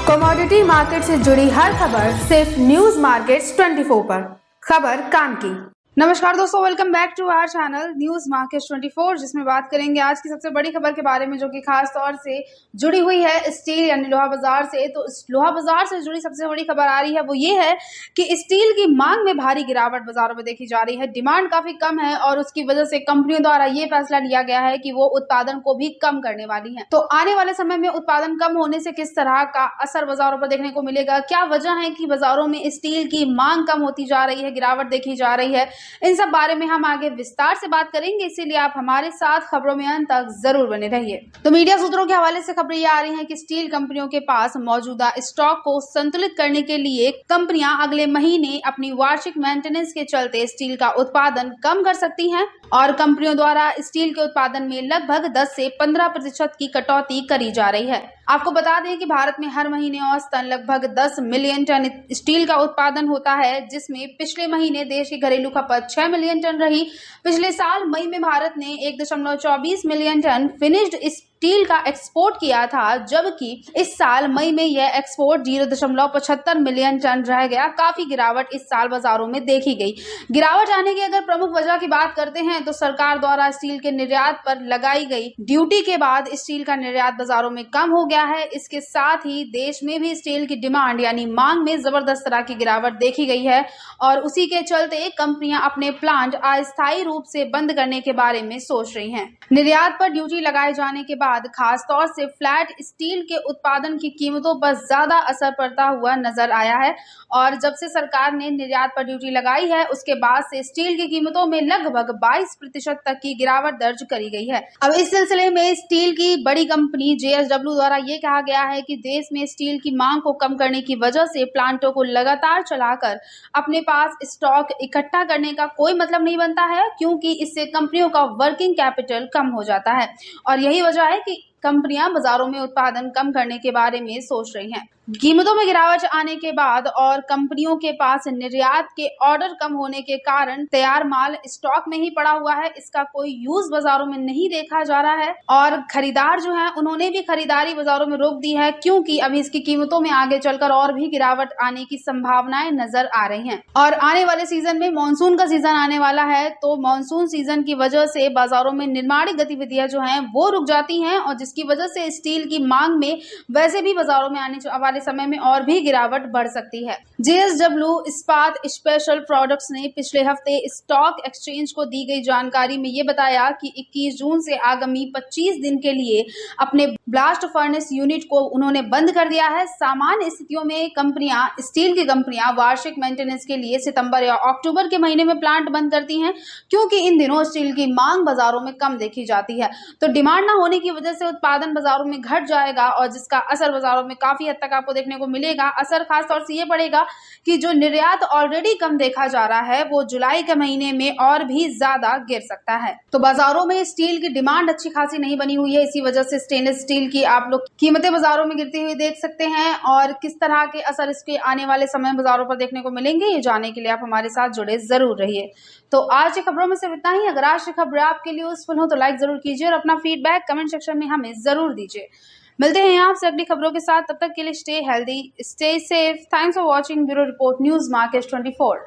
Commodity market से जुड़ी हर खबर सिर्फ न्यूज मार्केट्स 24 पर। खबर काम की। नमस्कार दोस्तों, welcome back to our channel news markets 24, जिसमें बात करेंगे आज की सबसे बड़ी खबर के बारे में, जो कि खास तौर से जुड़ी हुई है स्टील यानी लोहा बाजार से। तो इस लोहा बाजार से जुड़ी सबसे बड़ी खबर आ रही है वो ये है कि स्टील की मांग में भारी गिरावट बाजारों में देखी जा रही है। डिमांड काफी कम है और उसकी वजह से कंपनियों द्वारा ये फैसला लिया गया है कि वो उत्पादन को भी कम करने वाली है। तो आने वाले समय में उत्पादन कम होने से किस तरह का असर बाजारों पर देखने को मिलेगा, क्या वजह है कि बाजारों में स्टील की मांग कम होती जा रही है, गिरावट देखी जा रही है, इन सब बारे में हम आगे विस्तार से बात करेंगे। इसीलिए आप हमारे साथ खबरों में अंत तक जरूर बने रहिए। तो मीडिया सूत्रों के हवाले से खबरें ये आ रही हैं कि स्टील कंपनियों के पास मौजूदा स्टॉक को संतुलित करने के लिए कंपनियां अगले महीने अपनी वार्षिक मेंटेनेंस के चलते स्टील का उत्पादन कम कर सकती हैं और कंपनियों द्वारा स्टील के उत्पादन में लगभग 10 से 15% की कटौती करी जा रही है। आपको बता दें कि भारत में हर महीने औसतन लगभग 10 मिलियन टन स्टील का उत्पादन होता है, जिसमें पिछले महीने देश की घरेलू खपत 6 मिलियन टन रही। पिछले साल मई में भारत ने 1.24 मिलियन टन फिनिश्ड स्टील का एक्सपोर्ट किया था, जबकि इस साल मई में यह एक्सपोर्ट 0.75 मिलियन टन रह गया। काफी गिरावट इस साल बाजारों में देखी गई। गिरावट आने की अगर प्रमुख वजह की बात करते हैं तो सरकार द्वारा स्टील के निर्यात पर लगाई गई ड्यूटी के बाद स्टील का निर्यात बाजारों में कम हो गया है। इसके साथ ही देश में भी स्टील की डिमांड यानी मांग में जबरदस्त तरह की गिरावट देखी गई है और उसी के चलते कंपनियां अपने प्लांट अस्थायी रूप से बंद करने के बारे में सोच रही हैं। निर्यात पर ड्यूटी लगाए जाने के बाद खास तौर से फ्लैट स्टील के उत्पादन की कीमतों पर ज्यादा असर पड़ता हुआ नजर आया है और जब से सरकार ने निर्यात पर ड्यूटी लगाई है उसके बाद से स्टील की कीमतों में लगभग 22% तक की गिरावट दर्ज करी गई है। अब इस सिलसिले में स्टील की बड़ी कंपनी JSW द्वारा ये कहा गया है कि देश में स्टील की मांग को कम करने की वजह से प्लांटों को लगातार चलाकर अपने पास स्टॉक इकट्ठा करने का कोई मतलब नहीं बनता है, क्योंकि इससे कंपनियों का वर्किंग कैपिटल कम हो जाता है और यही वजह है कि कंपनियां बाजारों में उत्पादन कम करने के बारे में सोच रही हैं। कीमतों में गिरावट आने के बाद और कंपनियों के पास निर्यात के ऑर्डर कम होने के कारण तैयार माल स्टॉक में ही पड़ा हुआ है, इसका कोई यूज बाजारों में नहीं देखा जा रहा है और खरीदार जो है उन्होंने भी खरीदारी बाजारों में रोक दी है, क्योंकि अभी इसकी कीमतों में आगे चलकर और भी गिरावट आने की संभावनाएं नजर आ रही हैं। और आने वाले सीजन में मानसून का सीजन आने वाला है, तो मानसून सीजन की वजह से बाजारों में निर्माणी गतिविधियां जो है वो रुक जाती हैं और जिसकी वजह से स्टील की मांग में वैसे भी बाजारों में आने वाले समय में और भी गिरावट बढ़ सकती है। JSW इस्पात स्पेशल प्रोडक्ट्स ने पिछले हफ्ते स्टॉक एक्सचेंज को दी गई जानकारी में ये बताया कि 21 जून से आगामी 25 दिन के लिए अपने ब्लास्ट फर्नेस यूनिट को उन्होंने बंद कर दिया है। सामान्य स्थितियों में स्टील की कंपनियां वार्षिक मेंटेनेंस के लिए सितंबर या अक्टूबर के महीने में प्लांट बंद करती हैं, क्योंकि इन दिनों स्टील की मांग बाजारों में कम देखी जाती है। तो डिमांड न होने की वजह से उत्पादन बाजारों में घट जाएगा और जिसका असर बाजारों में काफी हद तक आपको देखने को मिलेगा। असर खास तौर से ये पड़ेगा कि जो निर्यात ऑलरेडी कम देखा जा रहा है वो जुलाई के महीने में और भी ज्यादा गिर सकता है। तो बाजारों में स्टील की डिमांड अच्छी खासी नहीं बनी हुई है, इसी वजह से स्टेनलेस स्टील की आप लोग कीमतें बाजारों में गिरती हुई देख सकते हैं और किस तरह के असर इसके आने वाले समय बाजारों पर देखने को मिलेंगे, ये जानने के लिए आप हमारे साथ जुड़े जरूर रहिए। तो आज की खबरों में सिर्फ इतना ही। अगर आज की खबरें आपके लिए यूजफुल हो तो लाइक जरूर कीजिए और अपना फीडबैक कमेंट सेक्शन में हमें जरूर दीजिए। मिलते हैं आपसे अगली खबरों के साथ, तब तक के लिए stay healthy, stay safe. Thanks for watching bureau report news market 24।